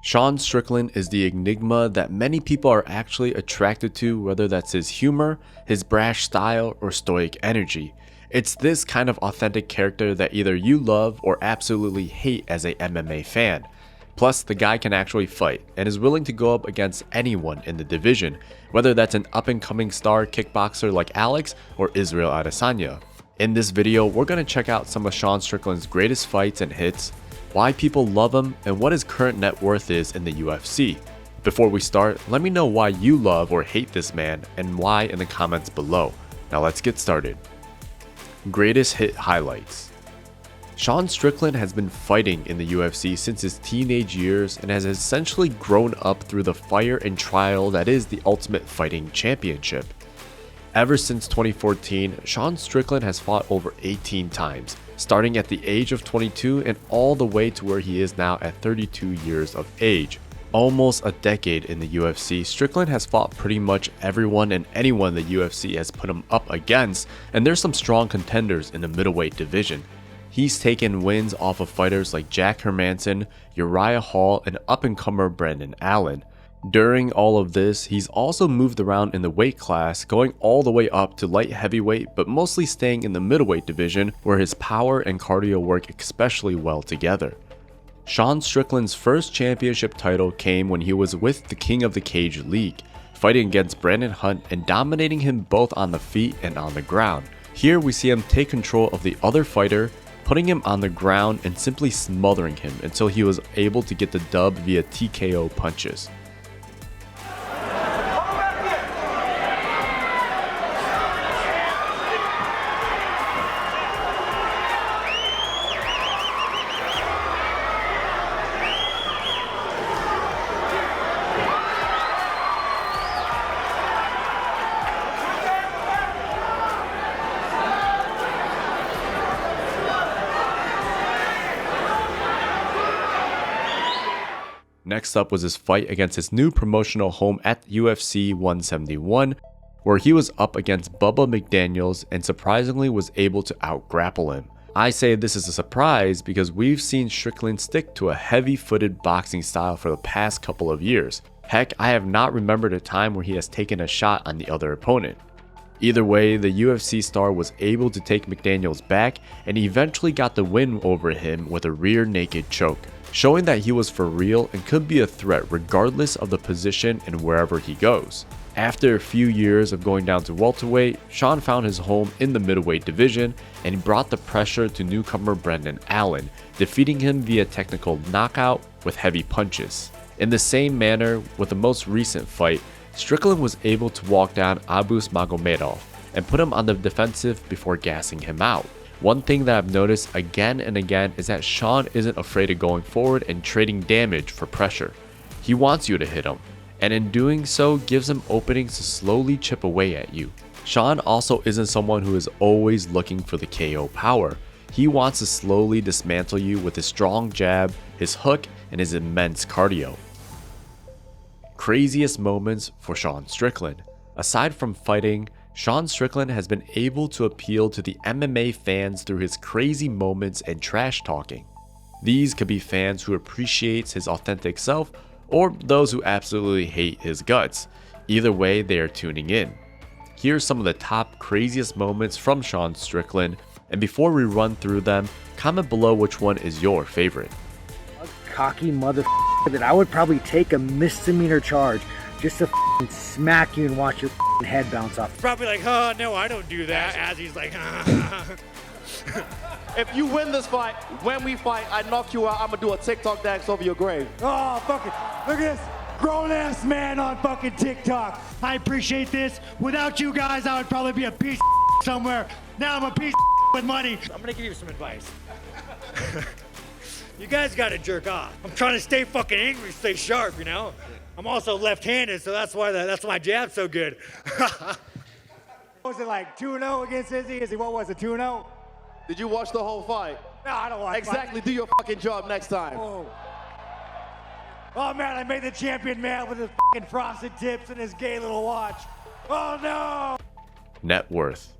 Sean Strickland is the enigma that many people are actually attracted to, whether that's his humor, his brash style, or stoic energy. It's this kind of authentic character that either you love or absolutely hate as a MMA fan. Plus, the guy can actually fight and is willing to go up against anyone in the division, whether that's an up-and-coming star kickboxer like Alex or Israel Adesanya. In this video, we're going to check out some of Sean Strickland's greatest fights and hits, why people love him, and what his current net worth is in the UFC. Before we start, let me know why you love or hate this man and why in the comments below. Now let's get started. Greatest hit highlights. Sean Strickland has been fighting in the UFC since his teenage years and has essentially grown up through the fire and trial that is the Ultimate Fighting Championship. Ever since 2014, Sean Strickland has fought over 18 times, starting at the age of 22 and all the way to where he is now at 32 years of age. Almost a decade in the UFC, Strickland has fought pretty much everyone and anyone the UFC has put him up against, and there's some strong contenders in the middleweight division. He's taken wins off of fighters like Jack Hermanson, Uriah Hall, and up-and-comer Brendan Allen. During all of this, he's also moved around in the weight class, going all the way up to light heavyweight, but mostly staying in the middleweight division where his power and cardio work especially well together. Sean Strickland's first championship title came when he was with the King of the Cage League, fighting against Brandon Hunt and dominating him both on the feet and on the ground. Here we see him take control of the other fighter, putting him on the ground and simply smothering him until he was able to get the dub via TKO punches. Next up was his fight against his new promotional home at UFC 171, where he was up against Bubba McDaniels and surprisingly was able to out-grapple him. I say this is a surprise because we've seen Strickland stick to a heavy-footed boxing style for the past couple of years. Heck, I have not remembered a time where he has taken a shot on the other opponent. Either way, the UFC star was able to take McDaniels back and eventually got the win over him with a rear naked choke, showing that he was for real and could be a threat regardless of the position and wherever he goes. After a few years of going down to welterweight, Sean found his home in the middleweight division and brought the pressure to newcomer Brendan Allen, defeating him via technical knockout with heavy punches. In the same manner, with the most recent fight, Strickland was able to walk down Abus Magomedov and put him on the defensive before gassing him out. One thing that I've noticed again and again is that Sean isn't afraid of going forward and trading damage for pressure. He wants you to hit him, and in doing so gives him openings to slowly chip away at you. Sean also isn't someone who is always looking for the KO power. He wants to slowly dismantle you with his strong jab, his hook, and his immense cardio. Craziest moments for Sean Strickland. Aside from fighting, Sean Strickland has been able to appeal to the MMA fans through his crazy moments and trash talking. These could be fans who appreciates his authentic self or those who absolutely hate his guts. Either way, they are tuning in. Here's some of the top craziest moments from Sean Strickland, and before we run through them, comment below which one is your favorite. A cocky motherfucker that I would probably take a misdemeanor charge just to smack you and watch your head bounce off. Probably like, oh, no, I don't do that. As he's like, If you win this fight, when we fight, I knock you out, I'm gonna do a TikTok dance over your grave. oh, fuck it. Look at this grown-ass man on fucking TikTok. I appreciate this. Without you guys, I would probably be a piece of somewhere. Now I'm a piece of with money. I'm gonna give you some advice. You guys gotta jerk off. I'm trying to stay fucking angry, stay sharp, you know? I'm also left-handed, so that's why my jab's so good. Was it like 2-0 against Izzy? What was it, 2-0? Did you watch the whole fight? No, I don't watch. Exactly, do your fucking job next time. Oh. Oh man, I made the champion man with his fucking frosted tips and his gay little watch. Oh no! Net worth.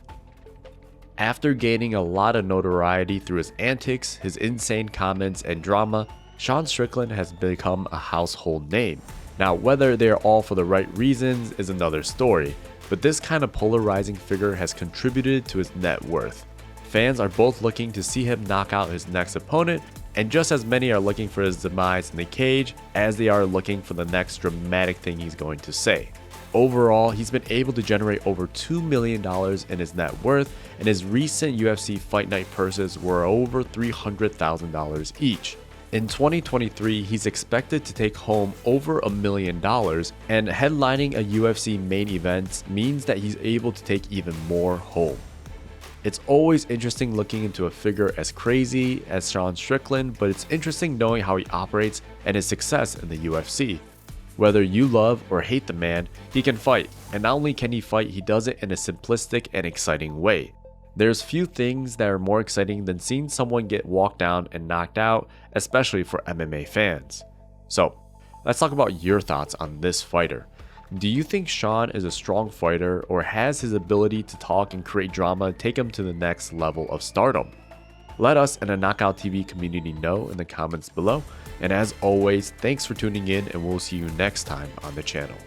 After gaining a lot of notoriety through his antics, his insane comments, and drama, Sean Strickland has become a household name. Now, whether they are all for the right reasons is another story, but this kind of polarizing figure has contributed to his net worth. Fans are both looking to see him knock out his next opponent, and just as many are looking for his demise in the cage as they are looking for the next dramatic thing he's going to say. Overall, he's been able to generate over $2 million in his net worth, and his recent UFC Fight Night purses were over $300,000 each. In 2023, he's expected to take home over $1 million, and headlining a UFC main event means that he's able to take even more home. It's always interesting looking into a figure as crazy as Sean Strickland, but it's interesting knowing how he operates and his success in the UFC. Whether you love or hate the man, he can fight, and not only can he fight, he does it in a simplistic and exciting way. There's few things that are more exciting than seeing someone get walked down and knocked out, especially for MMA fans. So, let's talk about your thoughts on this fighter. Do you think Sean is a strong fighter, or has his ability to talk and create drama take him to the next level of stardom? Let us and the Knockout TV community know in the comments below. And as always, thanks for tuning in, and we'll see you next time on the channel.